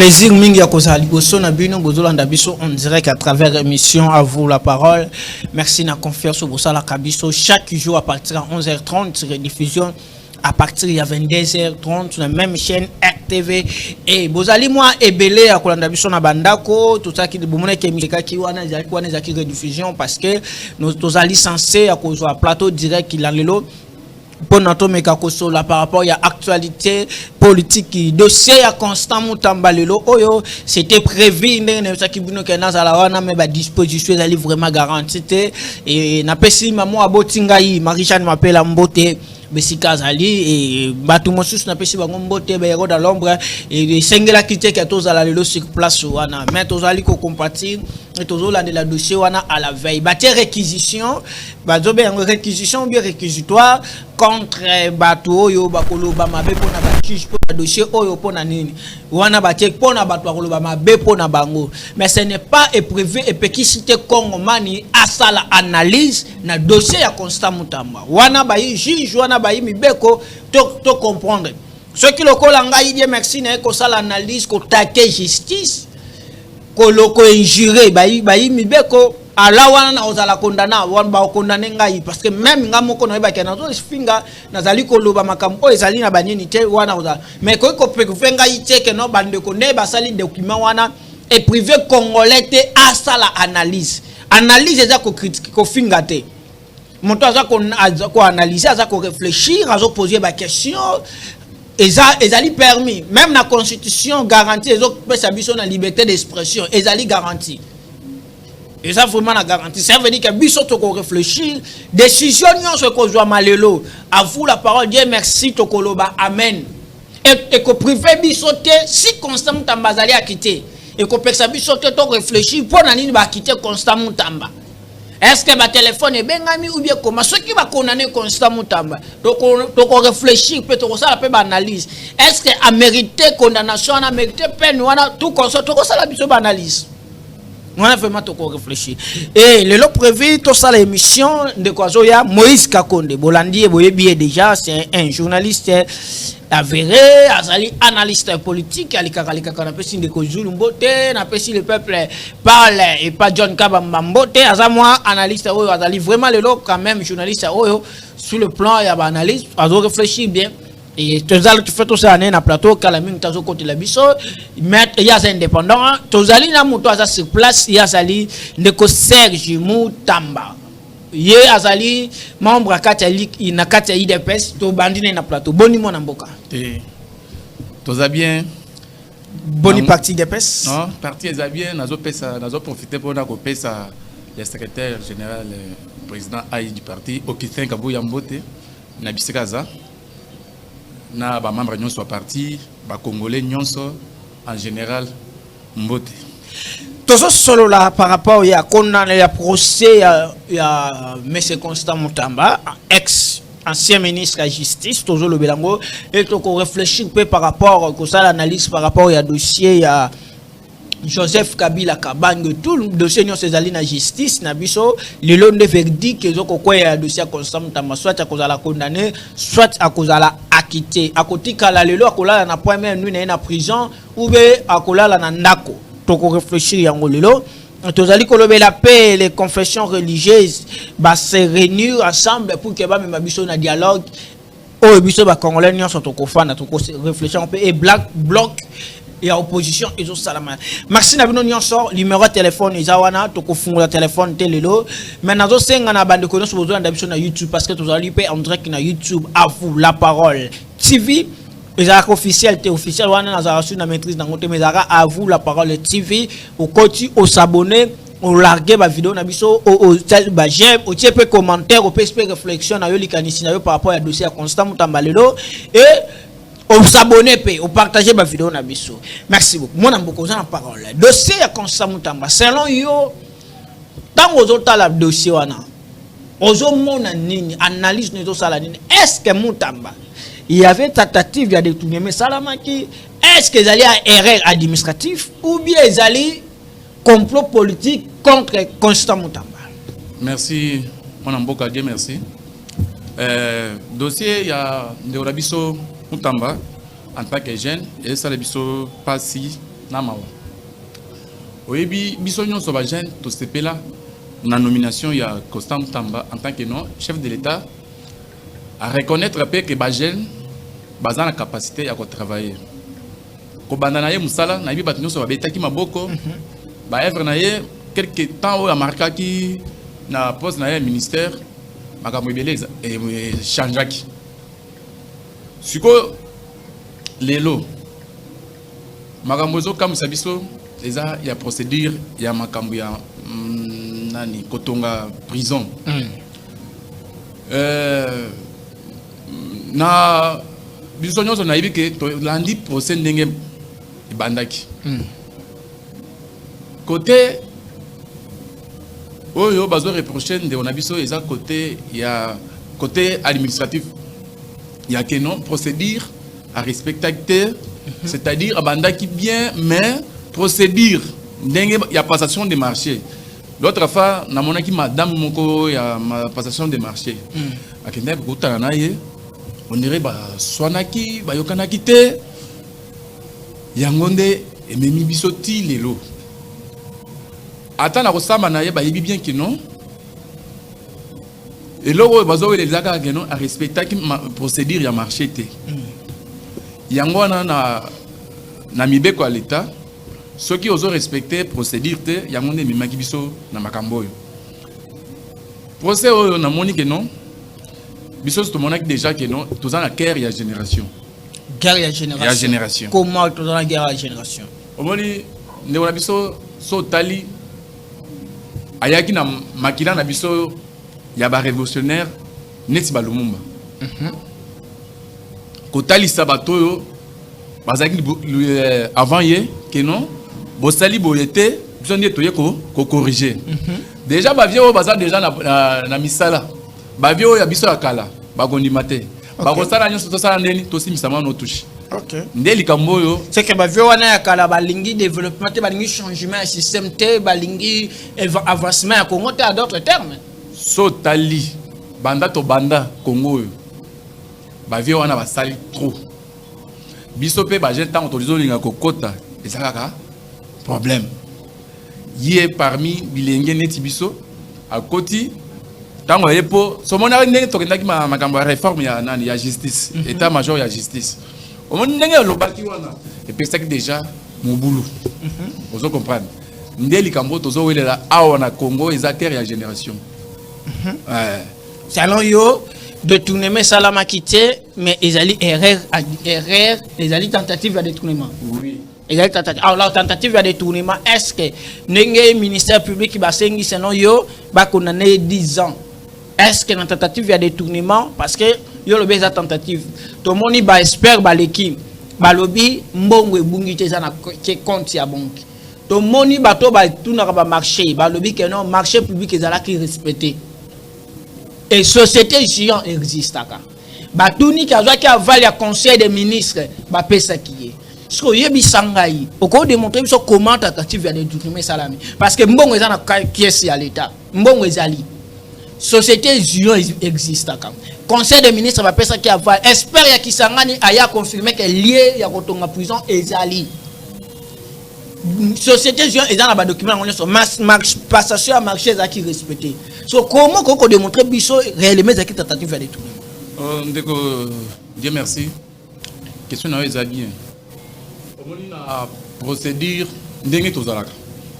plaisir mingi ya kozali boso na bino bozolanda biso on direct à travers émission à vous la parole. Merci na confiance au bosala kabiso chaque jour à partir de 11h30 rediffusion à partir de 22h30 sur la même chaîne RTV et bozali moi ebele ya kolanda biso na bandako tout ça qui de bomona ki misika ki wana za ki rediffusion parce que nous tozali censé à cause plateau direct qui lelo pour notre meka kosola par rapport à l'actualité politique dossier à Constant Mutamba lelo oyo c'était prévu ndenge ça ki bino kena za la wana mais ba disposition ali vraiment garantie et na pesi maman abotinga yi Marie-Jeanne m'appelle Mbote Besika zali et batu mosusu na pesi bango Mbote ba yero dans l'ombre et sengela kite ki tozala lelo sur place wana mais tozali ko compatir et tozola de la dossier wana à la veille batie réquisition bazobe réquisition ou bien réquisitoire contre batu oyo bakoloba mabe pona ba juge pona dossier oyo pona nini wana batie pona batu bakoloba mabe pona bango mais ce n'est pas prévu et peki cité Congo mani asala analyse na dossier ya Constant Mutamba wana ba juge wana ba mibeko to comprendre ce qui le kolanga idie merci na ko sala analyse ko taquer justice ko loko injuré ba mibeko ala wana ozala kondana wana ba kondane ngai parce que même ngamoko na ba kana to finga nazali ko loba makambo ezali na banini te wana ozala mais ko venga iteke no bande ko ne ba sali document wana et privé congolais te asala analyse eza ko critique ko finga te monto aza ko analyser aza ko réfléchir aza poser ba question ezali permis même la constitution garantie ezo pesa biso na liberté d'expression ezali garantie. Et ça vraiment la garantie. Ça veut dire que biso to ko réfléchir décision nyonso ko joa malelo à vous la parole Dieu merci to koloba amen et ko privé biso te si Constant Mutamba zali a quitter et ko pesa biso te to réfléchir pour na nini ba quitter Constant Mutamba. Est-ce que ba téléphone est bengami ou bien comment ceux qui va condamner Constant Mutamba to ko réfléchir peut to ça peut ba analyse est-ce que a mérité condamnation a mérité peine wana tout comme ça to ça la biso ba analyse. On a vraiment tout réfléchi. Et le lot prévu, tout ça, l'émission de Kwazoya, Moïse Kakonde, Bolandi, Boyebi déjà, c'est un journaliste avéré, Azali, analyste politique, Alikaralika, on appelle si de Kozulu Mbote, on appelle si le peuple parle et pas John Kabamba Mbote, Azamwa, analyste, Azali, vraiment le lot quand même, journaliste, sur le plan, il y a analyse, Azo réfléchir bien. Et tu fais tout ça na plateau kalaming tazo côté la biso mais il y a indépendant tozali na muto aza sur place il y a zali ndeko Serge Mutamba ye azali membre akati na kati ya IDPS to bandine na plateau boni mona mboka toza bien boni parti IDPS non parti est bien nazo profiter pour na ko pesa le secrétaire général président AI du parti Okithen Kabuya Mbote na bisikaza na ba membre nyonso wa parti ba congolais nyonso en général Mbote tozo solo là par rapport à condamné ya procès ya monsieur Constant Mutamba ex ancien ministre de la justice tozo le belango et to ko réfléchir peu par rapport à ça l'analyse par rapport à dossier ya Joseph Kabila Kabange tout le dossier non ces na justice na biso le long de verdict que zoko quoi ya dossier Constant Mutamba soit à cause la condamné soit à cause la acquitté à côté kala lelo akola na première nuit na prison ou be akola na ndako to ko réfléchir yango lelo tozali kolobe la paix les confessions religieuses ba se réunir ensemble pour que ba même biso na dialogue o biso ba congolais nyonso to ko fana to ko réfléchir un peu et black bloc et opposition et tout ça. Merci na bino nyonso numéro de téléphone izawana to ko fungula téléphone telelo mais nazo senga na bande kono so bozo na biso na YouTube parce que tozali pe en direct na YouTube à vous la parole TV ezaka officiel te officiel wana naza reçu na maîtrise na ngote mais ezaka à vous la parole TV au côté au s'abonner au larguer ba vidéo na biso au ba j'aime au tie peu commentaire au peu réflexion na yo likanisi na yo par rapport à dossier Constant Mutamba lelo et au s'abonner pe au partager ma vidéo na biso. Merci beaucoup. Mon amboko za na parole. Dossier ya Constant Mutamba selon yo tant aux autres la dossier wana. Ozo mona nini analyse nezo sala nini. Est-ce que Mutamba il y avait tentative de détourner mais salamaki est-ce que ils allaient à erreur administratif ou bien ils allaient complot politique contre Constant Mutamba? Merci mon amboka Dieu merci. Dossier il y a de Rabiso Mutamba en tant que jeune et ça le biso pas si na mawa oyebi biso nyonso ba jeune to sepela na nomination ya Constant Mutamba en tant que non chef de l'État à reconnaître que ba jeune baza na capacité ya ko travailler ko bandana ye musala na yebi bato nyonso babetaki maboko ba œuvre na ye quelque temps oyo amarkaki na poste na ye ministère makambo ebele changeaki siko lelo makambo ezokamwisa biso eza ya procédure ya makambo ya nani kotonga prison na biso nyonso nayebi ke tolandi procès ndenge ebandaki côté oyo bazo reprocher ndeko na biso eza côté administratif ya que non procédure à respecter c'est-à-dire abandaki bien mais procédure ndenge ya passation des marchés l'autre fois na monaki madame moko ya ma passation des marchés akende kutana na ye on dirait ba swanaki ba yokanaki te yango nde ememi biso ti lelo ata na kosamba na ye ba yebi bien que non et loro bazo wele zaka que non a respectaki procédure ya marché te yango na mibeko à l'état ceux qui osent respecter procédure te yango nde ememaki biso na makambo oyo procès oyo na moni que non biso to monaki déjà que non toza na guerre ya génération comment toza na guerre ya génération omoni ndeko na biso so tali ayaki na makila na biso ya ba révolutionnaire neti ba Lumumba kotalisa bato oyo bazaki avant ye que non bosali boyete biso ndiye toye ko corriger déjà ba vieux baza déjà na misala ba vieux ya biso ya kala bakondima te bakosala nyonso tosala ndeni tosimisa mwana otushi nde likambo oyo c'est que ba vieux wana ya kala balingi développement te balingi changement ya système te balingi avancement ya Congo te à d'autres termes so tali banda to banda Congo oyo ba vieux wana basali trop biso pe ba jeune tant tozolinga kokota ezalaka problème yé parmi bilenge neti biso à côté tango yepo so mona ndenge tokendaki makambo ya réforme ya nani ya justice état major ya justice o mona ndenge lobaki wana et puis ça déjà mobulu ozo comprendre ndé likambo tozo welela awa na Congo ezakere ya génération salon yo détournement salama quitté mais ezali erreur ezali tentative de détournement oui ezali tentative alors la tentative de détournement est-ce que ndenge ministère public basengi sinon yo ba condamné 10 ans est-ce que na tentative de détournement parce que yo lobi eza tentative to moni ba expert ba l'équipe ba lobi mbongo ebungi te za na compte ya banque to moni bato ba tuna ba marché ba lobi que non marché public ezala ki respecté et société géant existe aka batuni ki azwa ki avali ya conseil des ministres ba pesa ki so yebi sangai oko démontrer biso comment tentative ya détournement salami parce que mbongo eza na pièce ya l'état mbongo ezali société géant existe aka conseil des ministres ba pesa ki avali expert ya kisangani aya confirmer que lié ya kotonga prison ezali société géant ezali na ba document ngoni so passation à marché ezaki respecté so comment qu'on démontrer biso réellement ezaki tentative ya détournement ndeko Dieu merci question na eza bien omoni na procédure ndenge tozalaka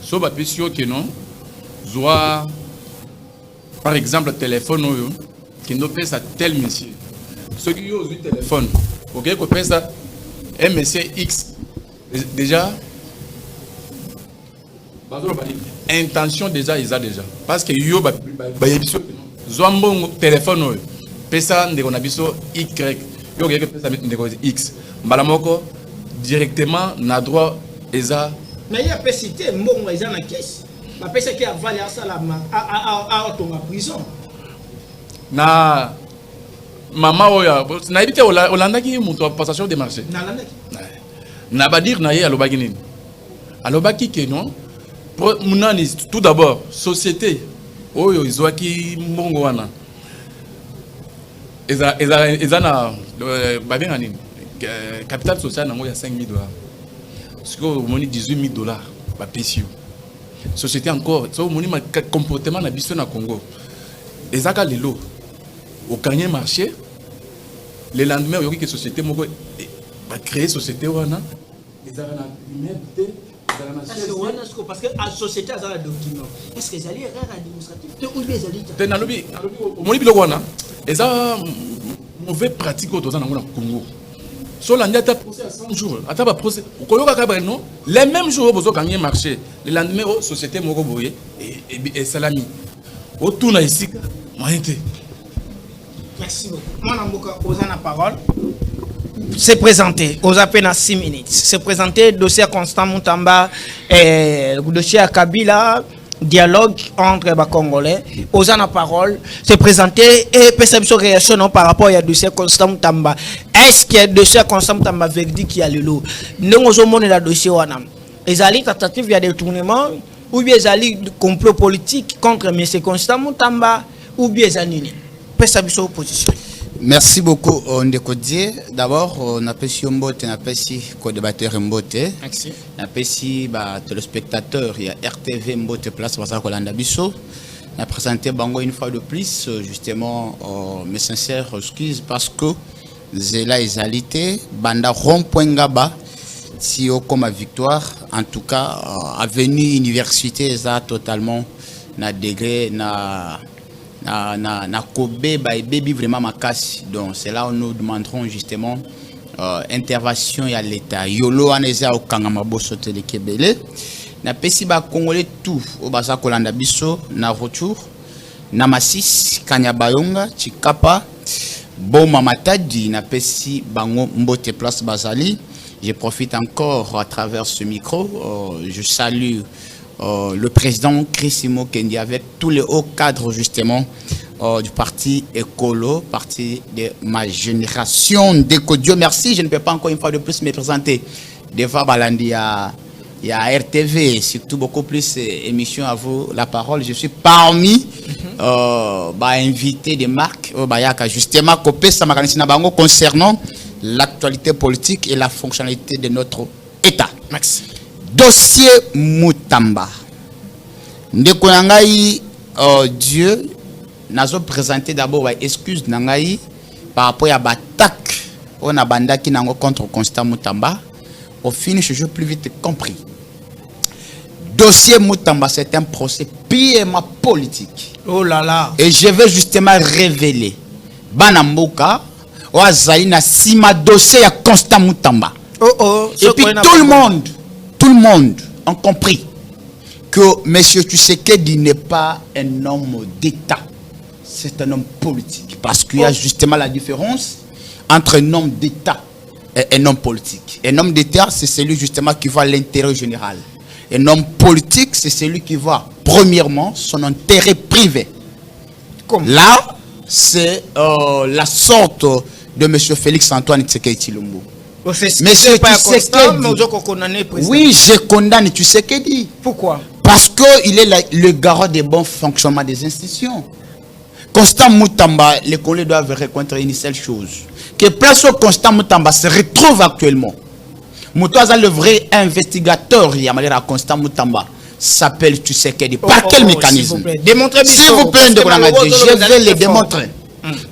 so ba pesio que non zoa par exemple téléphone oyo kendo pesa tel monsieur ce qui yo au téléphone OK ko pesa un monsieur X déjà intention déjà ils a déjà parce que yo ba yebiso zoambongo téléphone oyo pesa ndeko na biso Y yo ke pesa ndeko X mbala moko directement na droit eza mais ya pesité mbongo eza na caisse ba pesa ki avali asalama a otonga prison na mama oya na ibite olandaki muto passation de marché na ba dire na ye alobaki nini alobaki que non munani tout d'abord société oyo izwaki mbongo wana eza na babenga nini capital social nango ya $5,000 ce que vous 18 000 $, la PCU. Société encore, ça vous comportement na biso na Congo. Et ça quand lelo au gagner marché, le lendemain il y a que société moko va créer société wana, ils ont na immeuble. Parce que la société a un document. Est-ce que les alliés administratifs ou bien les alliés? Dans le lobby, au Moni Bilowana, ils ont mauvais pratique au Congo. Sur l'année, tu as procès à 100 jours. Tu as procès. Les mêmes jours, vous avez gagné marché. Le lendemain, la société Mogoboye et Salami. Au tour ici, merci beaucoup. Moi, je vais la parole. C'est présenté aux à peine à 6 minutes. C'est présenté dossier Constant Moutamba et dossier à Kabila, dialogue entre les Congolais. Aux à la parole, c'est présenté et perception réaction par rapport à dossier Constant Moutamba. Est-ce qu'il y a dossier Constant Moutamba verdict qui a le lot? Nous avons le dossier Wanam. Les alliés tentatives, il y a des tournements ou bien les alliés de complot politique contre M. Constant Moutamba ou bien les alliés. Perception opposition. Merci beaucoup, Ndekodier. D'abord, on appelle si Mbote, on appelle si co-débatteur Mbote. Merci. On appelle si téléspectateur, il y a RTV Mbote Place, Baza Kolanda Bisso. On a présenté Bango une fois de plus, justement, mes sincères excuses parce que Zela Ezalité, Banda Rompoengaba, si comme victoire, en tout cas, avenue université, ça totalement, na degré, na Kobe baby vraiment ma casse. Donc c'est là où nous demanderons justement intervention à l'État. Yolo aneza au Kangamabo sote de Kebele. Na pesi ba Congolais tout au Baza Kolanda Bisso na retour na Massis Kanyabayonga Chikapa Boma Matadi na pesi bango Mbote Place Bazali. Je profite encore à travers ce micro. Je salue le président Chrisimo Kendi avec tous les hauts cadres justement du parti Écolo, parti de ma génération d'Éco-Dieu. Merci, je ne peux pas encore une fois de plus me présenter devant Balandi à RTV, surtout beaucoup plus émission à vous la parole. Je suis parmi invités de marque justement concernant l'actualité politique et la fonctionnalité de notre État. Merci. Dossier Moutamba. Ndeko nangai Dieu nazo présenté d'abord excuse nangai par rapport à l'attaque on a bandaki nango contre Constant Moutamba. Au finish je plus vite compris. Dossier Moutamba c'est un procès purement politique. Oh là là. Et je vais justement révéler Banamboka Oazali na sima dossier à Constant Moutamba. Et puis tout le monde a compris que M. Tshisekedi n'est pas un homme d'État, c'est un homme politique. Parce qu'il y a justement la différence entre un homme d'État et un homme politique. Un homme d'État, c'est celui justement qui voit l'intérêt général. Un homme politique, c'est celui qui voit premièrement son intérêt privé. Là, c'est la sorte de M. Félix Antoine Tshisekedi Tshilombo. Monsieur Tshisekedi, oui, je condamne Tshisekedi. Pourquoi? Parce qu'il est le garant des bons fonctionnements des institutions. Constant Moutamba, les Congolais doivent reconnaître une seule chose. Que place au Constant Moutamba se retrouve actuellement. Moutouaza, le vrai investigateur, il y a Constant Moutamba, s'appelle Tshisekedi. Par quel mécanisme? S'il vous plaît, je vais le démontrer.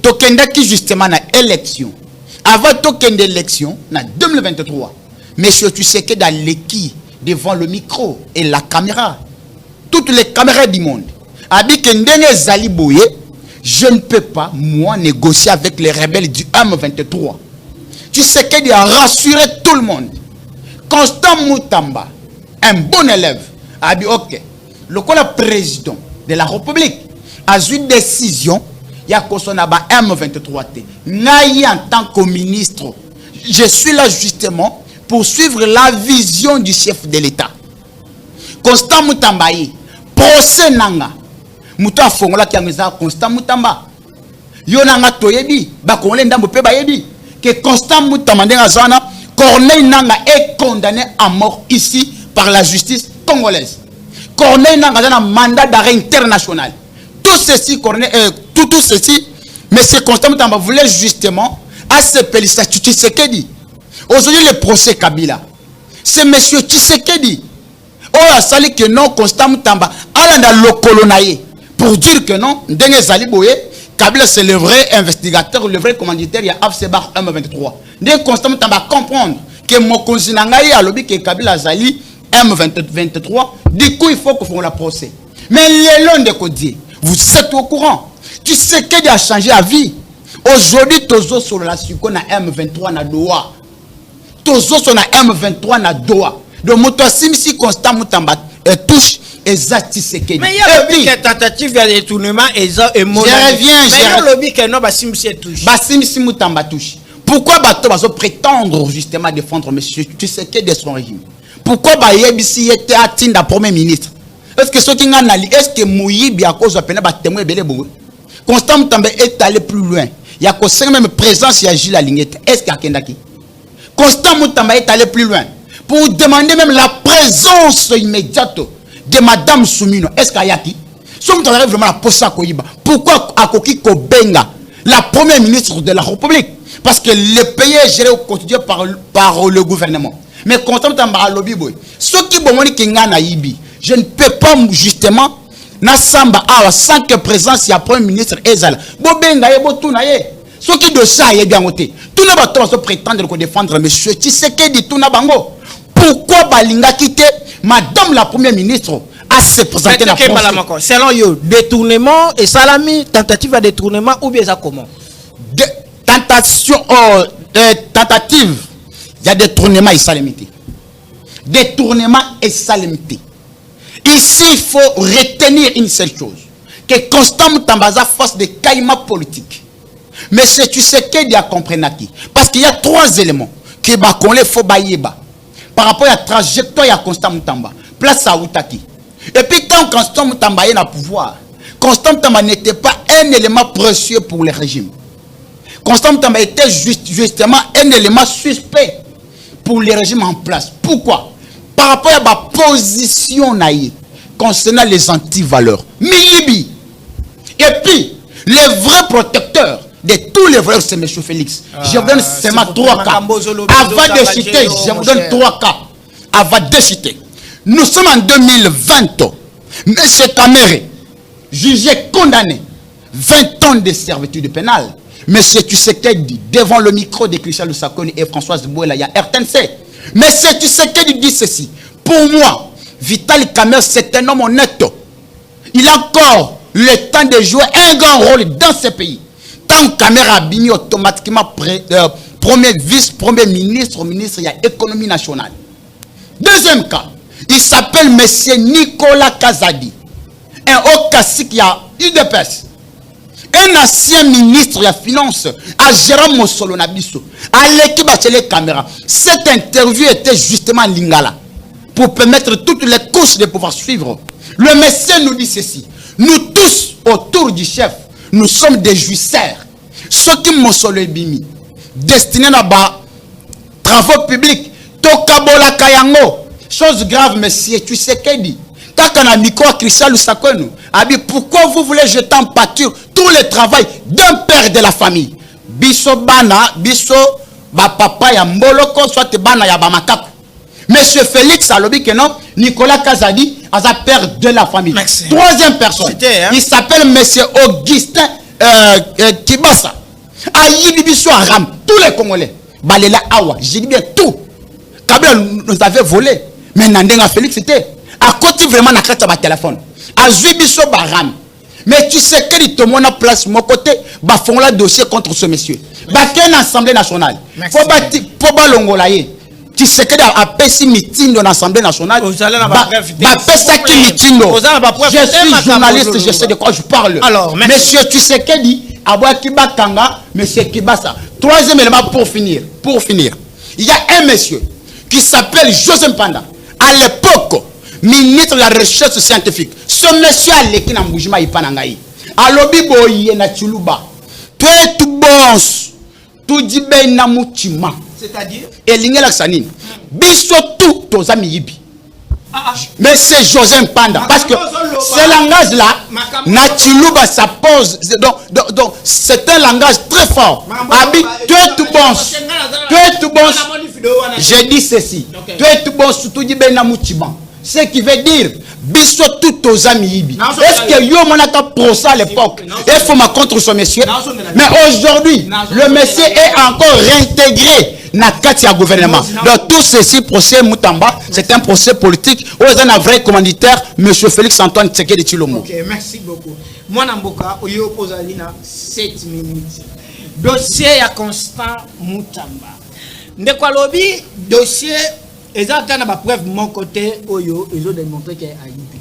Tokenda qui justement na élection. Avant token d'élection, en 2023, M. Tshisekedi dans l'équipe devant le micro et la caméra, toutes les caméras du monde, a dit que je ne peux pas, moi, négocier avec les rebelles du M23. Tshisekedi a rassuré tout le monde. Constant Moutamba, un bon élève, a dit ok, le président de la République a eu une décision. Il y a M23. En tant que ministre, je suis là justement pour suivre la vision du chef de l'État. Constant Moutamba, procès nanga. Mouta fongola qui a Constant Moutamba. Yonanga toyebi, bakongole ndambo pe bayebi que Constant Moutamba ndenga zana Corneille Nanga est condamné à mort ici par la justice congolaise. Corneille Nanga a un mandat d'arrêt international. Tout ceci, tout ceci, mais c'est Constant Moutamba voulait justement à ce Tshisekedi. Aujourd'hui, le procès Kabila. c'est monsieur Tshisekedi. Oh, ça dit que non, Constant Moutamba, alanda lokolo naye pour dire que non, Ndenge Zali Boye, Kabila c'est le vrai investigateur, le vrai commanditaire, il y a AFCBAR M23. Ndenge Constant Moutamba comprendre que Mokonzi Nangaye a lobby que Kabila Zali M23, du coup il faut qu'on fasse la procès. Mais les longs de Kodier, vous êtes au courant. Tshisekedi a changé la vie. Aujourd'hui, Tozo sur la suko na M23 na Doha. Tozo sur la M23 na Doha. Donc, moto simisi Constant Moutamba touche et Tshisekedi. Mais il y a le tentative de détournement et ça et mon. Je reviens, mais il y a le but que non, simisi touche. Simisi Moutamba touche. Pourquoi Bato va prétendre justement défendre monsieur Tshisekedi de son régime? Pourquoi Bayebisi était atteint à premier ministre? Est-ce que ceux qui ont analysé, est-ce que Mouyibi a cause de peine à témoin belé bon? Constant Moutamba est allé plus loin. Il y a que même présence, il y a Gilles Alinguette. Est-ce qu'il y a Kendaki? Constant Moutamba est allé plus loin pour demander même la présence immédiate de Madame Soumino. Est-ce qu'il y a qui? Somme arrive vraiment à Posa Koyiba. Pourquoi Akoki Kobenga, la première ministre de la République? Parce que le pays est géré au quotidien par le gouvernement. Mais Constant Moutamba a lobby boy. Ceux qui bon qui ngana yibi, je ne peux pas justement na samba awa sans que présence ya premier ministre ezala. Bo benga ye bo tuna ye. Ceux qui de ça ye bien voté. Tout le monde va prétendre qu'on défendre monsieur Tshisekedi tuna bango. Pourquoi balinga quitter madame la première ministre à se présenter dans la procès? Selon yo, détournement et salami, tentative de détournement ou bien ça comment? Tentative, il y a détournement et salamité. Détournement et salamité. Ici, il faut retenir une seule chose. Que Constant Moutamba force de caïma politique. Mais c'est tu sais qu'il y a compris. Parce qu'il y a trois éléments que qu'on les faut baïeba. Par rapport à la trajectoire de Constant Moutamba. Place à Outaki. Et puis tant que Constant Moutamba est dans le pouvoir, Constant Moutamba n'était pas un élément précieux pour le régime. Constant Moutamba était justement un élément suspect pour le régime en place. Pourquoi? Par rapport à ma position concernant les antivaleurs. Miyibi. Et puis, le vrai protecteur de tous les valeurs, c'est M. Félix. Je vous donne seulement 3 cas. Avant de citer, je vous donne 3 cas. Avant de citer. Nous sommes en 2020. M. Kamere, jugé condamné, 20 ans de servitude pénale. M. Tshisekedi, devant le micro de Christian Lusakoni et Françoise Bouela, il y a RTNC. M. Tshisekedi dit ceci. Pour moi, Vital Kamerhe, c'est un homme honnête. Il a encore le temps de jouer un grand rôle dans ce pays. Tant Kamerhe a bini automatiquement premier vice-premier ministre, ministre, il y a économie nationale. Deuxième cas, il s'appelle M. Nicolas Kazadi. Un haut cacique qui a UDPS. Un ancien ministre de la Finance, à Jérôme Mossolo Nabiso, à l'équipe de caméra. Cette interview était justement Lingala, pour permettre toutes les couches de pouvoir suivre. Le médecin nous dit ceci. Nous tous, autour du chef, nous sommes des jouisseurs. Ceux qui Mossolo Bimi, destinés à travaux publics, Tokabola Kayango, chose grave, monsieur, tu sais qu'elle dit. Quand on a micro à Christian Lusakoni, pourquoi vous voulez jeter en pâture tout le travail d'un père de la famille? Biso bana, biso ba papa ya mboloko, soit bana ya bamakap. Monsieur Félix a lobby que non, Nicolas Kazadi a père de la famille. Merci. Troisième personne, il s'appelle monsieur Augustin Kibasa. Aïbi biso Aram, tous les Congolais. Balela Awa, j'ai dit bien tout. Kabila nous avait volé. Mais Nandenga Félix c'était. À côté vraiment na carte ba téléphone. A Zubiso Baram. Mais tu sais que il te montre place mon côté ba font la dossier contre ce monsieur. Ba ken assemblée nationale. Faut ba longola ye. Tu sais que a pesi meeting dans l'Assemblée nationale. Ba pesa ki meeting. Je suis journaliste, je sais de quoi je parle. Alors, monsieur tu sais que dit Aboua Kibakanga, monsieur Kibasa. Troisième élément pour finir. Il y a un monsieur qui s'appelle Joseph Panda. À l'époque, ministre de la recherche scientifique. Ce monsieur a l'équipe dans Moujima Ipanangaï. A lobby boye na Tchuluba. Toi tout bon. Tout dit ben na moutima. C'est-à-dire? Et l'ingé la sanine. Biso tout aux amis yibi. Mais c'est José Mpanda. Parce que ce langage-là, Nachilouba, ça pose. Donc c'est un langage très fort. Abi, tu es tout bon. Tu es tout bon. J'ai dit ceci. Tu es tout bon, surtout dit Benamouchiban. Ce qui veut dire, biso tout aux amis. Est-ce que yo monaka procès à l'époque? Il faut ma contre ce monsieur. Mais aujourd'hui, le monsieur est encore réintégré dans le gouvernement. Donc tout ceci, procès Moutamba, c'est un procès politique où il y a un vrai commanditaire, monsieur Félix Antoine Tshisekedi Tshilombo. Ok, merci beaucoup. Moi, Namboka, il y a 7 minutes. Dossier à Constant Moutamba. Ndekwa lobby, dossier. Et ça, quand on a preuve de mon côté, Oyo, ils ont démontré qu'il y a Haïti.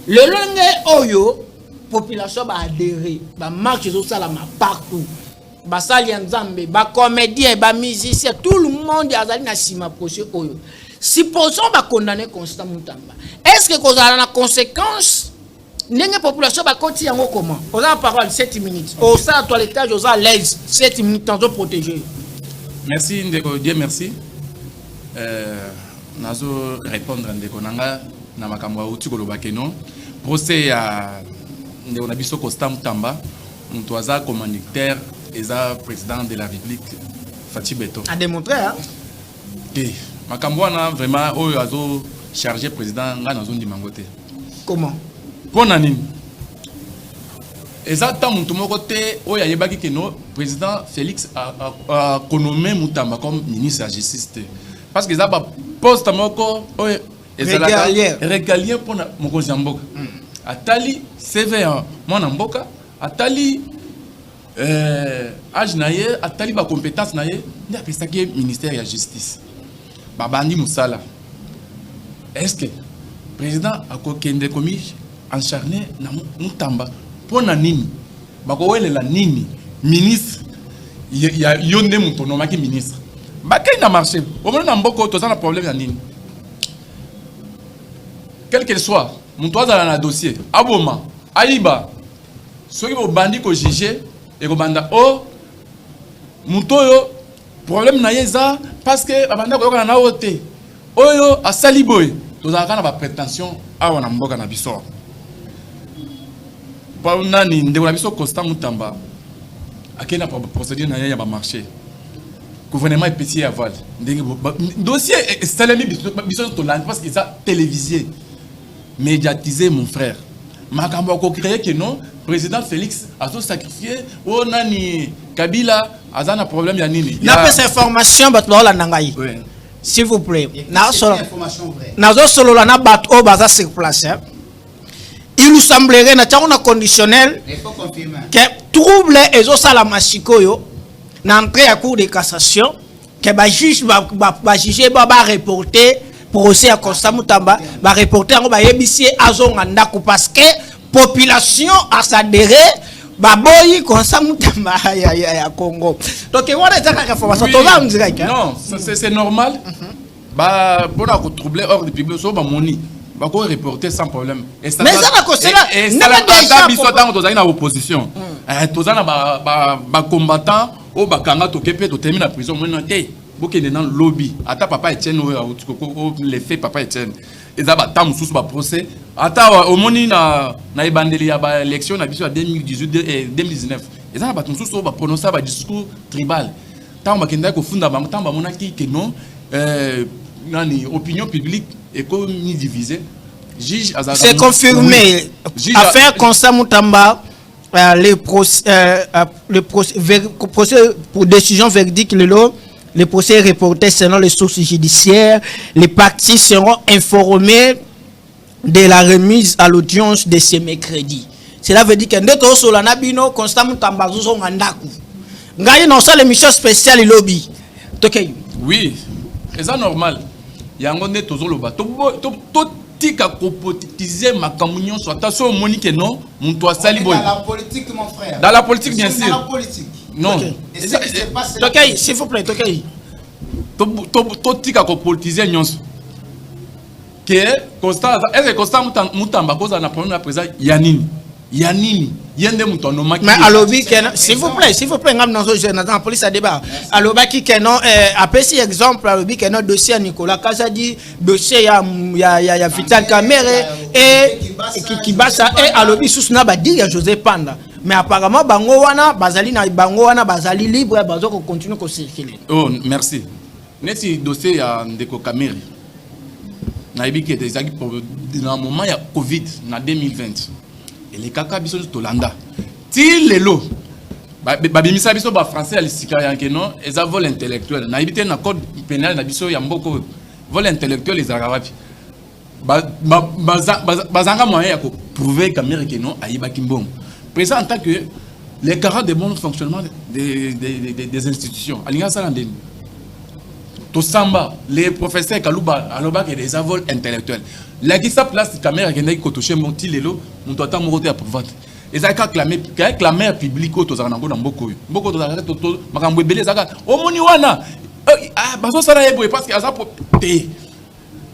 Le long Oyo, la population va adhérer, va marcher sur ça partout. Va salir Nzambe, va comédien, va musicien, tout le monde a allé dans le procès Oyo. Si posons va condamner Constant Moutamba, est-ce que vous avez la conséquence? La population va continuer comment? On a la parole 7 minutes. Au sein de toilettage, on a l'aise 7 minutes, on doit protéger. Merci Ndeko, Dieu merci. Nazo répondre à Ndeko Nanga na makambo ya uti koloba keno procès ya Ndeko na biso Constant Moutamba mutu aza commanditaire eza président de la République Fatou Beto a démontré hein que makambo wana vraiment oyo azo chargé président nga nazo ndimango te. Comment pona nini eza ta mutu moko te oyo ayebaki keno président Félix a renommé Moutamba comme ministre de la justice te. Parce que ça va poste moko régalien pour mokonzi ya mboka atali CV mwana mboka atali âge na ye atali ba compétence na ye ndi apesaki ministère ya justice babandi musala. Est-ce que président akokende komi encharné na Moutamba pona nini bakowelela nini ministre ya yonde mutu nomaki ministre bakay na marché au moins na mboko to ça problème ya nini quel qu'il soit mon toit dans la dossier aboma aiba soki bo bandi ko juger et ko banda o mutoyo problème na yeza parce que abanda ko na ote oyo asali boy to za kana ba prétention awa na mboka na biso pa nani ndeko na biso Constant Moutamba akena procédure na ya ba marché gouvernement est petit aval. Dossier salami biso to land parce qu'ils a télévisé, médiatisé mon frère. Makambo ko créé que non président Félix a tout sacrifié. Oh nani Kabila a un problème ya nini. Na pas information batlo la nangai. S'il vous plaît. Na solo information vraie. Na solo la na bat o baza sur place. Il nous semblerait na tchana conditionnel. Il faut confirmer que trouble ezo sala masikoyo. N'entrée à cour de cassation que ba juge ba juger ba reporter procès à Constant Moutamba ba reporter ngo ba yebisi azonga ndako parce que population a s'adhérer ba boyi Constant Moutamba ya Congo. Donc on a déjà la information to va on dirait que non c'est normal ba pour la troubler hors du public so ba moni ba ko reporter sans problème et ça mais ça va causer là et ça la biso dans to na opposition to za na ba combattant o bakanga to kepe to termine la prison maintenant te bokende dans lobby ata papa Etienne o les fait papa Etienne et ça ba tam sous ba procès ata au moni na ebandeli ya ba élection na biso 2018 et 2019 et ça ba sous o ba prononcer ba discours tribal tant ba kenda ko funda ba tant ba monaki que non nani opinion publique et comme ni divisé juge c'est confirmé affaire Constant Moutamba. Le procès pour décision verdict, le procès est reporté selon les sources judiciaires. Les parties seront informées de la remise à l'audience de ce mercredi. Cela veut dire que nous sommes là, nous Constant Moutamba, nous sommes là. Nous avons l'émission spéciale lobby. Oui, c'est ça normal. Il y a un monde qui tika politiser ma communion soit attention monique non mon toi sali boy dans la politique mon frère dans la politique bien sûr dans la politique non OK s'il vous plaît OK to tika ko politiser nyonso que Constant est-ce que Constant Moutamba cause na problème à présent yanini Yanini, yende mutonoma. Mais alobi s'il vous plaît, ngam dans la police à débat. Aloba qui kenon apesi exemple alobi kenon dossier Nicolas Kazadi, dossier ya Vital Kamere et qui basa et alobi sousna ba dire José Panda. Mais apparemment bango wana bazali libre bazo ko continuer ko circuler. Oh, merci. Neti dossier ya Ndeko Kamere. Na ibiki des dans le moment ya Covid na 2020. Et les caca biso Tolanda. Ti lelo. Babimisa biso ba français à l'isika yanke non, et ça vol intellectuel. Na ibité na code pénal na biso ya mboko vol intellectuel les arawapi. Bazanga moyen ya ko prouver Kamere que non ayiba kimbom. Présent en tant que les garants de bon fonctionnement des institutions. Alinga salande. Tosamba, les professeurs Kalouba, aloba que des vols intellectuels. La qui sa place Kamere qui n'est que touché mon tilelo, mon toita moroté à pouvoir. Et ça a clamé public au Tozanango dans beaucoup. Beaucoup de arrêts toto, Makambo Belé Zaga, au Moniwana. Ah, Bazo Saraye, parce qu'il y a ça pour payer.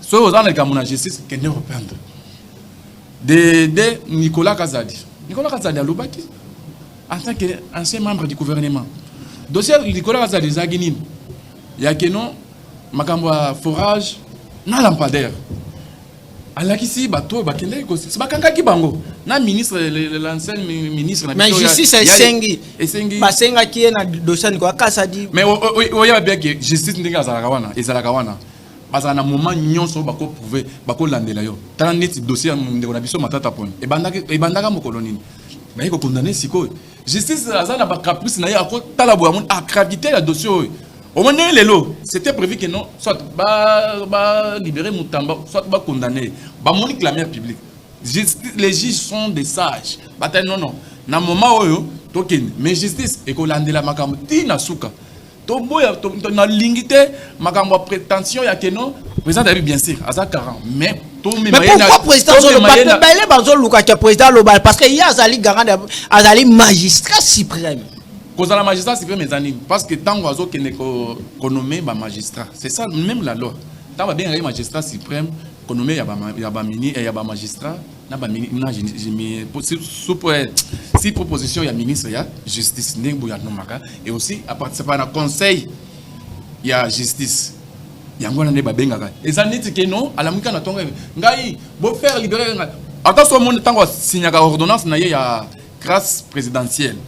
Soit aux années comme la justice, qui n'est pas de Nicolas Kazadi. Nicolas Kazadi aloba qui, en tant qu'ancien membre du gouvernement. Dossier Nicolas Kazadi Zaginin, il y a que non, Makambo forage, na lampadaire. Alakisi bato bakende ko c'est bakanga ki bango na ministre l'ancien ministre na mais justice esengi basenga ki na dossier ko akasadi mais oya bien que justice ndinga zalaka wana bazana na moment nyonso bako prouver bako landela yo tala neti dossier ndeko na biso matata point e bandaka mokolo nini mais ko condamner siko justice azana ba caprice na ya ko tala boya mon gravité la dossier. Au moment où c'était prévu que non, soit libérer Moutamba, soit condamner, monique la mère publique. Les juges sont des sages. Non. Dans le moment où mais justice et qu'on l'a la makambo tina souka. To boya to na lingité makambo prétention ya que non, président David bien sûr, à ça 40. Mais pourquoi président président global parce que il y a Azali garant Azali magistrat suprême. Cause la magistrat c'est mes amis parce que tant oiseau qui n'est qu'on nommé magistrat c'est ça même la loi tant va bien magistrat suprême qu'on nommé y a magistrat na ba si proposition y a ministre y a justice et aussi à participer à conseil y a justice yango na ba bengaka et ça dit que non à la muka na tonga ngai bo faire libérer attention mon tant signer ordonnance na y a grâce présidentielle.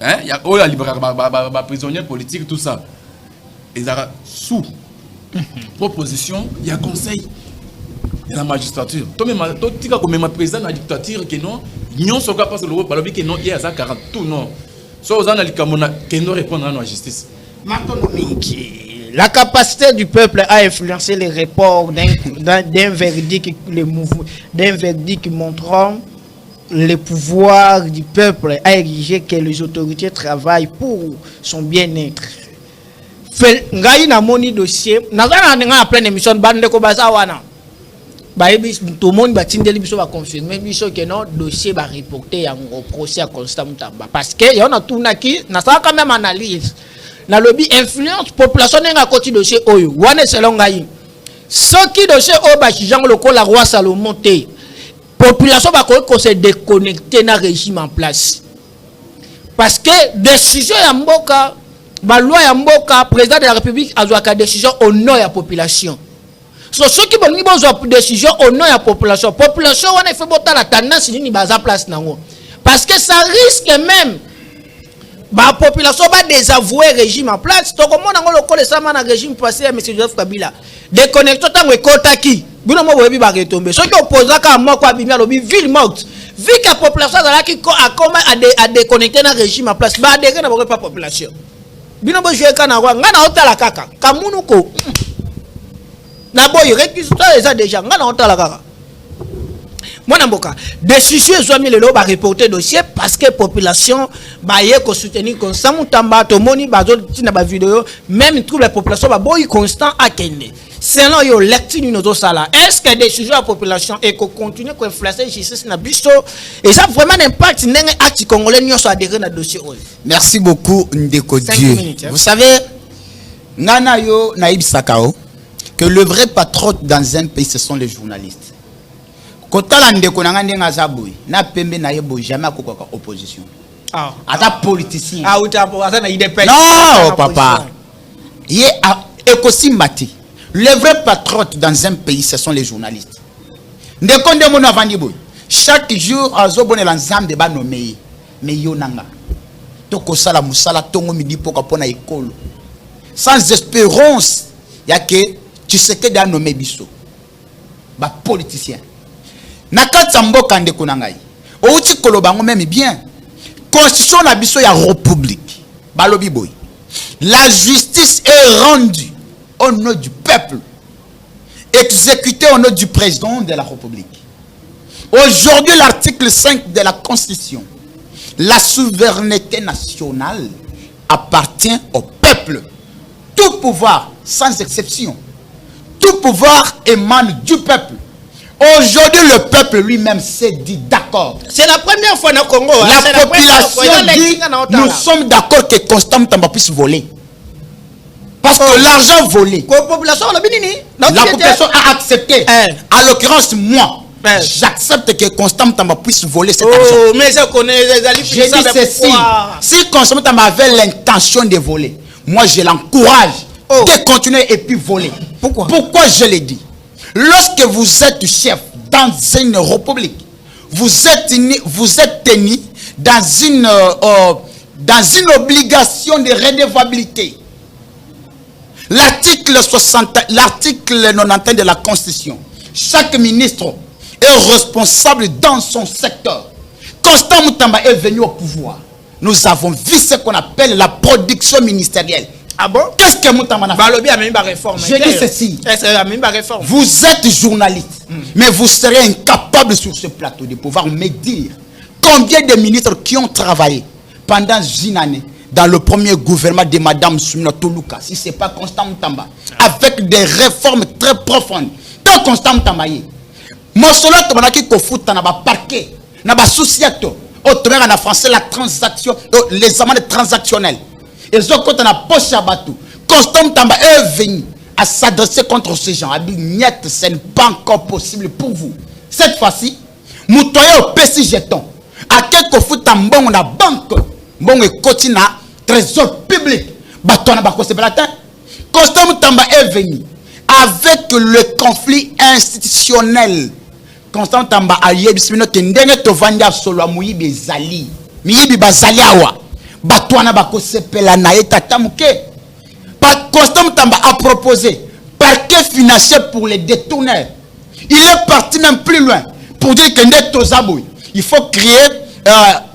Il y a des prisonniers politiques, tout ça. Et sous proposition, il y a conseil de la magistrature. Toi, même président de la dictature, qui non, non, ce pas parce que non, il y a 40 tout non. Soit aux analyses qui ne répondent à la justice. La capacité du peuple à influencer les reports d'un verdict, d'un verdict montrant le pouvoir du peuple a exigé que les autorités travaillent pour son bien-être. Ngai na moni dossier, nazana nga plein émission bande ko bazawana. Ba ebi tout le monde batindeli biso ba confirmer biso que non dossier ba reporter au procès à Constant Moutamba parce que y a tout naki na ça quand même analyse. Na lobby influence population nga koti dossier oyo. Wana selon ngai. Ce qui dossier o ba Jean lokola roi Salomon te. Population va se déconnecter dans le régime en place. Parce que décision ya mboka, la loi ya mboka, président de la République a une décision au nom de la population. So, ceux qui ont une décision au nom de la population, population on a fait la tendance ni baza place nango. Parce que ça risque même la population va désavouer le régime en place. Donc comment on a le ça dans régime passé à M. Joseph Kabila. Déconnecter tant que kotaki. Bino mo webi ba retomber. Ceux qui opposent ka moi quoi bimia lobi ville morte. Vu que la population là qui a déconnecté dans régime en place, ba adhérer na pas population. Bino bo jouer kana wa ngana otala kaka. Kamunuko. Na boy réquisitoire ça déjà ngana otala kaka. Mwana mboka décision ezwami lelo ba reporter dossier parce que population ba ye ko soutenir Constant Moutamba to moni bazo tina ba vidéo même trouve la population ba boy constant akende. Selon yo lecture nous sala est-ce que décision la population et qu'on continue qu'on influencer justice na biso et ça vraiment impact ndenge acte congolais nyoso adhérer na dossier oyo. Merci beaucoup Ndeko Dieu. Vous savez ngana yo naïb sakao que le vrai patron dans un pays ce sont les journalistes. Kotala ndeko nanga ndenga za boy. Na pembe na yebo jamais akokaka opposition. Ata politicien. Ah, ou t'as na idée. Non, papa. Yé ekosimbati. Les vrais patriotes dans un pays, ce sont les journalistes. Ndeko ndemo na vandi boy. Chaque jour azobone l'ensemble de ba nommé. Mais yonanga. Toko sala musala tongo midi poka pona école. Sans espérance, ya que tu sais que da nommé biso. Ba politicien. Nakatsa mboka ndeko nangai. Outi kolobango même bien. Constitution na biso ya république. Balobi boy. La justice est rendue au nom du peuple. Exécutée au nom du président de la République. Aujourd'hui, l'article 5 de la Constitution. La souveraineté nationale appartient au peuple. Tout pouvoir, sans exception, tout pouvoir émane du peuple. Aujourd'hui, le peuple lui-même s'est dit d'accord. C'est la première fois au Congo. La population dit, nous sommes d'accord que Constant Mutamba puisse voler. Parce que l'argent volé, la population a accepté. En l'occurrence, moi, j'accepte que Constant Mutamba puisse voler cet argent. Mais je connais j'ai dit ceci. Si Constant Mutamba avait l'intention de voler, moi je l'encourage de continuer et puis voler. Pourquoi je l'ai dit? Lorsque vous êtes chef dans une république, vous êtes tenu dans une obligation de redevabilité. L'article 90 de la Constitution, chaque ministre est responsable dans son secteur. Constant Mutamba est venu au pouvoir. Nous avons vu ce qu'on appelle la production ministérielle. Ah bon? Qu'est-ce que Mutamba a fait? Je dis ceci. Vous êtes journaliste, mais vous serez incapable sur ce plateau de pouvoir me dire combien de ministres qui ont travaillé pendant une année dans le premier gouvernement de Madame Soumina Toluka, si ce n'est pas Constant Mutamba, avec des réformes très profondes. Tant Constant Mutamba y est. Mosolo Tomanaki Kofuta n'a pas parquet, n'a pas souci à tout. Autrement en français, la transaction, les amendes transactionnelles. Et ce qu'on a poche à bateau. Constant Mutamba est venu à s'adresser contre ces gens. Niet, ce n'est pas encore possible pour vous. Cette fois-ci, Moutoya au PC jeton. À quel Kofuta mbon la banque, bon et continue trésor public. Bateau n'a pas conseillé la terre. Constant Mutamba est venu avec le conflit institutionnel. Constant Mutamba a yé bismino kendenge to vanja solo muyibi zali. Miyibi bazali awa. Batouana bako sepela na etata muke. Constant Mutamba a proposé parquet financier pour les détourneurs. Il est parti même plus loin pour dire que il faut créer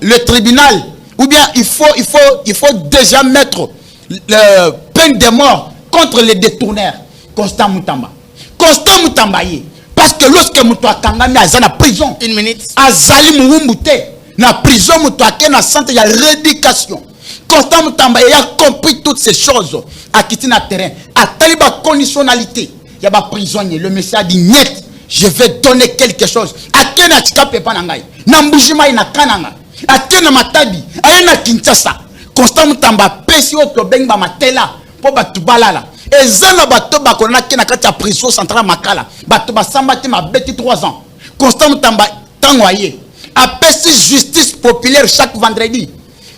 le tribunal. Ou bien il faut déjà mettre le peine de mort contre les détourneurs. Constant Mutamba. Constant Mutamba y est. Parce que lorsque Moutoua Kangami a dans la prison, une minute. Azali Moumbute, na prison Moutoua Kangami a centre, il y a rééducation. Constant Mutamba a compris toutes ces choses. À quitter le terrain, à taliba conditionnalité. Il y a des prisonniers. Le monsieur a dit net, je vais donner quelque chose. À quel atika pepa nangai, Nambujima ina kananga. À quel matabi, ayana Kinshasa. Constant Mutamba pesi auto benga matela pour batubalala. Et zana bato bakona kena kati prison centrale Makala. Bato basambati ma beti 3 ans. Constant Mutamba tangoye. A pesi justice populaire chaque vendredi.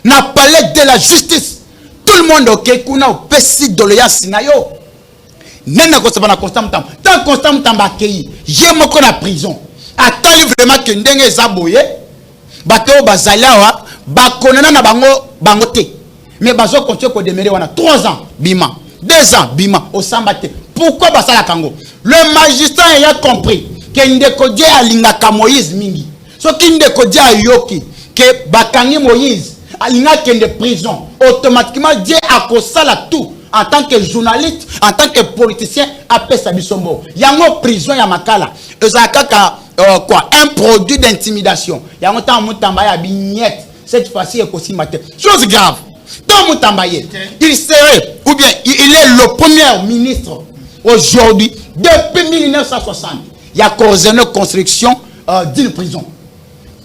N'a parlé de la justice. Tout le monde ok kuna o pesi doléance na yo. Nena ko sabana Constant Mutamba. Tant Constant Mutamba accueilli, j'ai moko na prison. Atali vraiment que ndenge zaboye. Bato bazalawa bakonana na bango te. Mais bazo continue ko demeurer wana 3 ans bima. 2 ans bima au sambate. Pourquoi basala kango? Le magistrat a compris que ndeko die alingaka Moïse mingi. So ki ndeko die ayoki que bakangi Moïse alinga kende prison. Automatiquement Dieu a kosala tout en tant que journaliste, en tant que politicien après sa bisombo. Yango prison ya Makala. Ezakaka quoi un produit d'intimidation. Yango ta Mutamba ya bignette. Cette fois-ci ekosimate. Chose grave. Tant Mutamba il serait ou bien il est le premier ministre aujourd'hui depuis 1960. Il y a causé une construction d'une prison.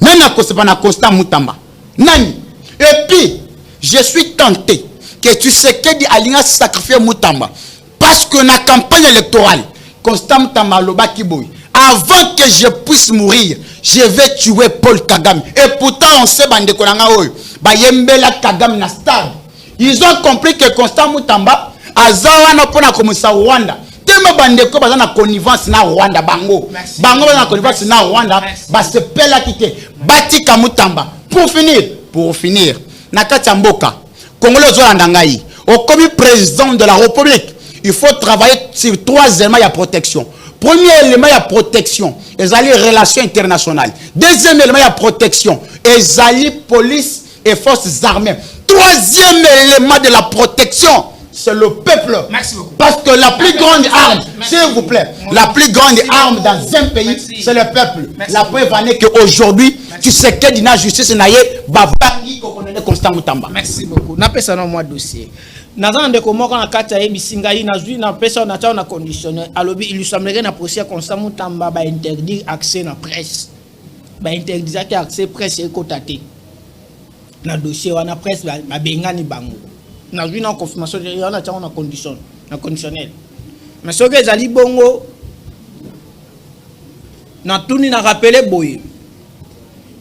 Nana kosepana Constant Mutamba. Nani. Et puis je suis tenté que tu sais que dit Alinga sacrifier Mutamba parce que la campagne électorale Constant Mutamba Loba Kiboy a avant que je puisse mourir, je vais tuer Paul Kagame. Et pourtant, on sait, Bayembela Kagame na stade. Ils ont compris que Constant Mutamba, Azawa na pona comme ça Rwanda. Tellement bandeko baza na connivence na Rwanda bango. Bango na connivence na Rwanda, ba se pela kité. Batika Mutamba. Pour finir, Nakati Mboka, Congolais Zolanda ngai, au comme président de la République, il faut travailler sur 3 éléments de protection. Premier élément de protection, les alliés relations internationales. Deuxième élément de protection, les alliés police et forces armées. Troisième élément de la protection, c'est le peuple. Merci beaucoup. Parce que la plus grande arme, s'il vous plaît, la plus grande arme dans un pays, c'est le peuple. La preuve en est qu'aujourd'hui, tu sais que la justice n'a pas Constant Mutamba. Merci beaucoup. Na pesa na moi dossier. Nazana de comment on a kata ebisingai na zui na pesa na ta na conditionnel. Alobi il semblerait na procès Constant Mutamba ba interdire accès na presse. Ba interdire accès presse et kotate. Na dossier wana presse ba bengani bango. Na zui na confirmation de yana ta na condition na conditionnel. Mais ce que ezali bongo na tuni na rappeler boye.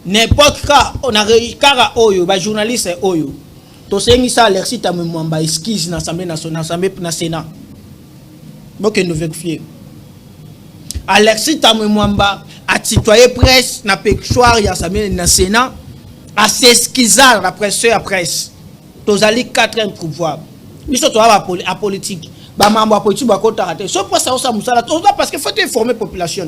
N'importe cas, on a réussi à oyo, ba journaliste oyo. To sengi ça Alexis Tamemwamba esquisse na Assemblée nationale, Assemblée na Sénat. Bon que nous vérifier. Alexis Tamemwamba a tutoyé presse na pectoire ya Assemblée na Sénat, a s'esquisar la presse à presse. To zali 4 pouvoir. Biso to ba politique, ba membre politique ba ko taraté. So pour ça musala, parce que faut informer population.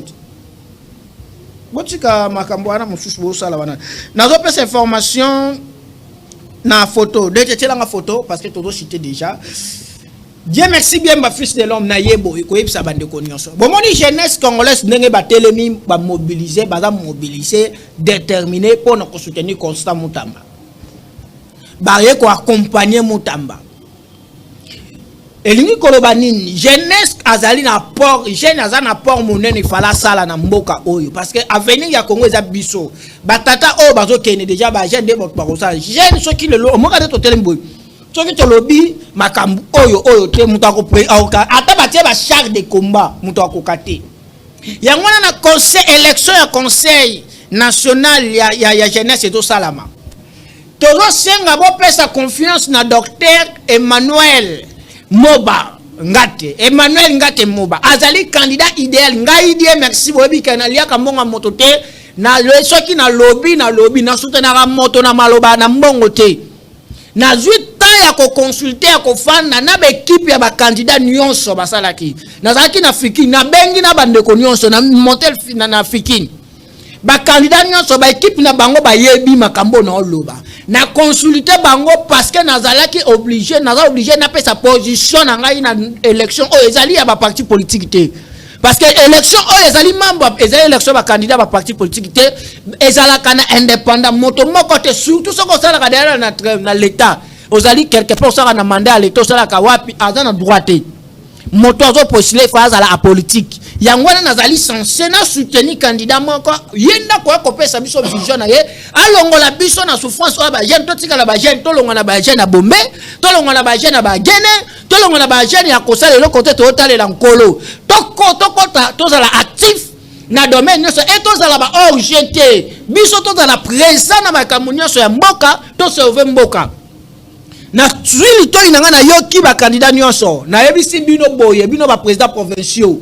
Botika makambo wana mususu bo sala wana nazo pesa information na photo de tete la photo parce que todo cité déjà. Dieu merci bien ma fils de l'homme na yebo ko yebisa bande ko nyonso bon moni jeunesse congolaise ndenge ba telemi ba mobiliser déterminé pour nous soutenir Constant Mutamba ba ye ko accompagner Mutamba elingi koloba nini jeunesse azali na port jeune azali na port monene fala sala na mboka oyo parce que avenir ya Congo eza biso batata o bazo kene déjà ba jeune de bot ba kosala jeune soki le moka de totelembo soki to lobi makambu oyo te mutako pre ata batie ba char de combat mutako kate yango na conseil élection ya conseil national ya jeunesse to salama tozo senga bo pesa confiance na docteur Emmanuel Moba Ngate Emmanuel Ngate Moba azali candidat idéal ngai die merci bobi kana lia kambonga moto te na le soki na lobby na soutenaka moto na maloba na mbongo te na zuita ya ko consulter ko fanda na ba équipe ya ba candidat nyonso basalaki nazalaki na fikini na bengi na bande ko nyonso na montel na fikini ba candidat nyonso ba équipe na bango ba yebi makambo na oloba na consulter bango parce que nazalaki obligé na pe sa position na ngai na élection o ezali ya ba parti politique te parce que élection o ezali membre ezali élection ba candidat ba parti politique te ezala kana indépendant moto moko te surtout soko sala ka derrière na l'état ozali quelque part ça na mandat à l'état sala ka wapi azana droite moto azo postuler phase à la politique yangwana nazali censé na soutenir candidat moko yenda ko pesa biso vision na ye alongola biso na souffrance o ba jeune to tikala ba jeune to longa na ba jeune na bombe to longa na ba jeune na ba gene to longa na ba jeune ya kosala le côté to talela nkolo to za la actif na domaine nyonso et to za la ba OGT biso to za la présent na makambo nyonso ya mboka to sauver mboka na tuili to inanga na yoki ba candidat nyonso na yebisi bino boye bino ba président provinciaux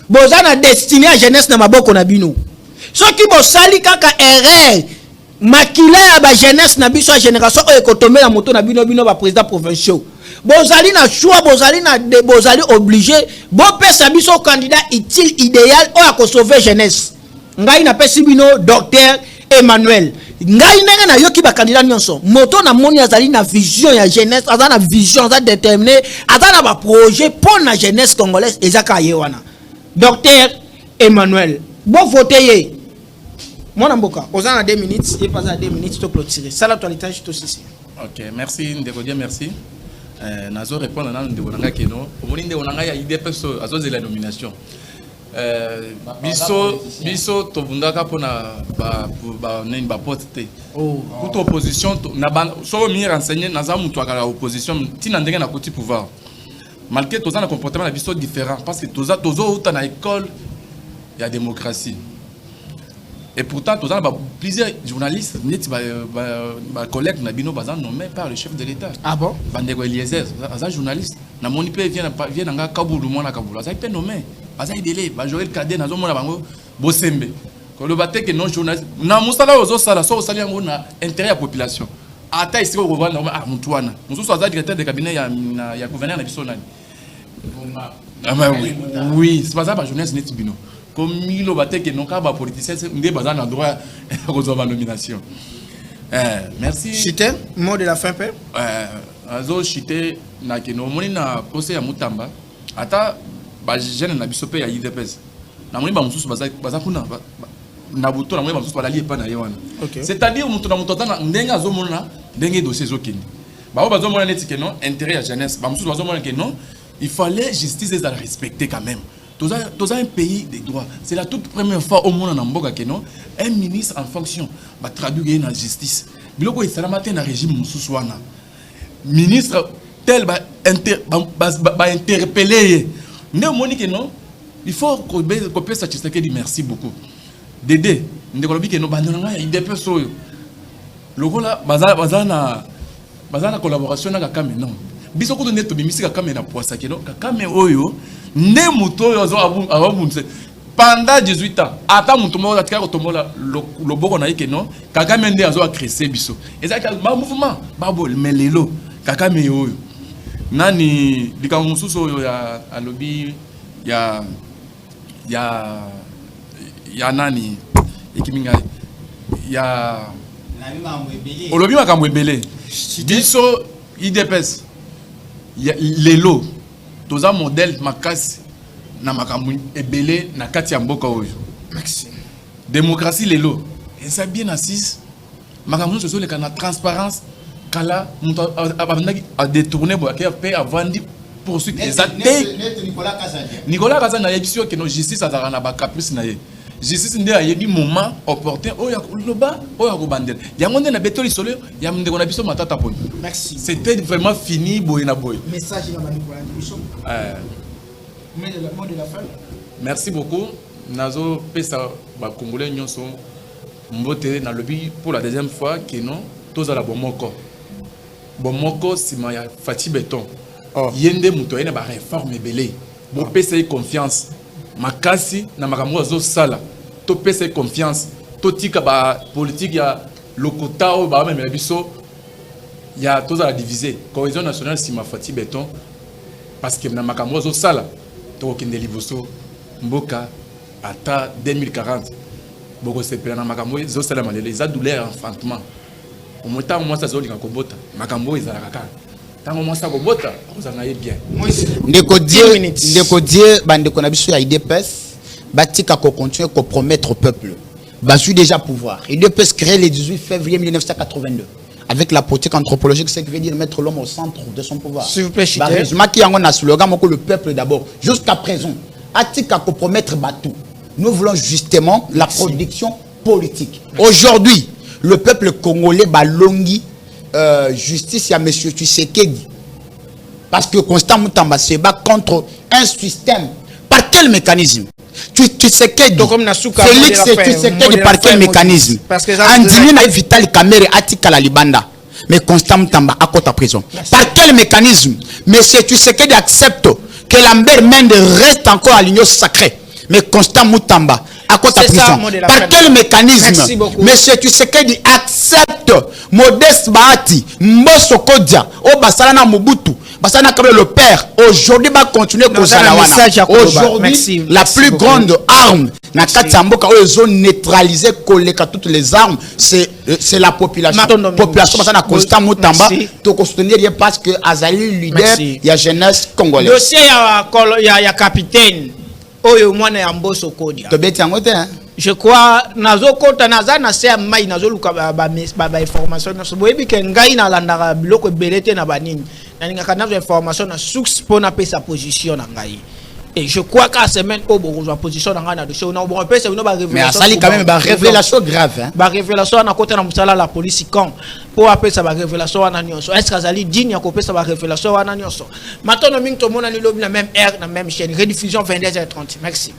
boza na destiné à jeunesse na maboko na bino soki bo sali kaka erreur makila ya ba jeunesse na biso génération o ekotombe na moto na bino ba président provinciaux bozali na choix bozali obligé bo pesa biso candidat utile idéal o ko sauver jeunesse ngai na pesi bino docteur Emmanuel ngai nenge na yoki ba candidat nyonso moto na moni azali na vision ya jeunesse azali na vision azali déterminé azali na ba projet pour la jeunesse congolaise ezaka yewana docteur Emmanuel bon voter mon mboka ozana 2 minutes et pas à 2 minutes to clôturer ça la toilette tout ceci. OK, merci ndeko dia merci nazo répondre na ndeko nanga keno omoni ndeko nanga ya idée peso azo de la nomination biso tobundaka pona ba nini ba poste te toute opposition na so mi renseigner na za mutu akala opposition tina ndenge na koti pouvoir malgré tous un comportement na biso différent parce que tozo uta na école il y a démocratie. Et pourtant, tous plusieurs journalistes, collègues Nabino Bazan nommés par le chef de l'État. Ah bon? Bandego Eliezer, un journaliste. Na monipe vient à Kaboul, moi à Kaboul. Ça a été nommé. Bazan Idélé, Joël Kadé, Nazo Mona Bango, Bosembe. Quand le bateau que non journaliste, na Moussala aux Osala, soit au salaire, on a intérêt à la population. Ata ici au revoir, à Moutouana. Nous sommes directeur de cabinet, il y a gouverneur Nabisonani. Oui, c'est pas ça, journaliste Netibino. Comme il a dit que non, quand les politiciens ont droit à la nomination. Merci. Chité, mot de la fin, Père. Azo Chité, na keno moni na procès ya Mutamba. Ata ba jeune na bisope ya IDPS. Na moni ba mususu baza kuna na buto na moni ba mususu balali epa na yewana. C'est-à-dire mutu na mutu tana ndenga azo mona ndenge dossier zo kini. Ba bazo mona neti que non intérêt ya jeunesse. Ba mususu bazo mona que non, il fallait justice et la respecter quand même. Dans un pays des droits, c'est la toute première fois au monde en Amboka que non, un ministre en fonction va traduire la justice. Biloko il sera matin dans le régime Moussouana. Ministre tel va interpeller. Ne moni que non, il faut qu'on peut satisfaire dit merci beaucoup. Dédé, ne kolobi que non bandana il dépêche soyo. Loko là bazana collaboration na Kakame non. Bisoko de neto bimisi Kakame na poisa que non, Kakame oyo ne muto yozo abunse pendant 18 ans ata muto mo atika ko tomola loboko na yeke non Kakame nde azo accresser biso ezaka ba mouvement babol melelo Kakame oyo nani likambo mususu oyo ya alobi ya nani ekiminga ya olobi makambo ebele biso IDPS ya lelo toza modèle makasi na makambo ebele na kati ya mboka oyo. Merci. Démocratie lelo eza bien assise makambo so le kana transparence kala muto a détourner bo ke pe avandi poursuite exacte Nicolas Kazan na yebisio que no justice azara na ba caprice na ye. Justice nde ayebi moment opportun oya loba oya ko bandel yango nde na betoli solo ya ndeko na biso matata poni. Merci. C'était vraiment fini boy na boy. Message na Nicolas biso. Mot de la fin. Merci beaucoup. Nazo pesa ba congolais nyonso mbote na lobby pour la deuxième fois que non tous à la bomoko. Bomoko sima ya Fati Beton. Yende muto ene ba réforme belé. Bo pesa confiance. Makasi na makambo zo sala. To pesa confiance. To tika ba politique ya lokota o ba même biso ya tous à la diviser. Cohésion nationale sima Fati Beton parce que na makambo zo sala. To kinde liboso mboka ata 2040 boko sepela na makambo zo sala malele za douleur enfantement au moment moi ça zoli kobota makambo ezala kaka tango moi ça kobota ozanga ye bien ndeko die bandeko na biso ya IDPS batika ko continuer ko promettre au peuple basu déjà pouvoir IDPS créé le 18 février 1982 avec la politique anthropologique, c'est que veut dire mettre l'homme au centre de son pouvoir. S'il vous plaît, Chité. Qui a un slogan, le peuple d'abord. Jusqu'à présent, Atika ko promettre Batou. Nous voulons justement la production politique. Aujourd'hui, le peuple congolais balongi justice à monsieur Tshisekedi. Parce que Constant Moutamba se bat contre un système. Par quel mécanisme? Tshisekedi, Félix Tshisekedi par quel mécanisme? Andini na Vital Kamerhe atika la libanda. Mais Constant Moutamba à côté prison. Par quel mécanisme? Monsieur Tshisekedi accepte que Lambert Mende reste encore à l'union sacrée. Mais Constant Moutamba à côté prison. Par quel mécanisme? Monsieur Tshisekedi accepte Modeste Bahati, Mbosso Kodia, Obasalana Mobutu. Le père, aujourd'hui, va continuer pour aujourd'hui, la plus grande arme, na Katsamboka, ils ont neutralisé, collé toutes les armes, c'est la population. Population, ça n'a Constant Moutamba, to soutenir parce que Azali, leader, il y a jeunesse congolaise. Dossier, il y a capitaine, Oyo Mwana Mbosso Kodia. Je crois nazo kota naza na se mai nazo luka ba information na so boyebi ke ngai na landaka biloko belete na banini na ninga kana information na source pour na pesa position na ngai et je crois qu'à semaine au bozo position na ngai na dossier na bon pesa no ba révélation mais asali quand même ba révélation grave hein ba révélation na kota na musala la police quand pour apesa ba révélation wana nyonso est-ce que azali digne ya ko pesa ba révélation wana nyonso maintenant mingi to mona ni lobi na même heure na même chaîne rediffusion 22h30 merci.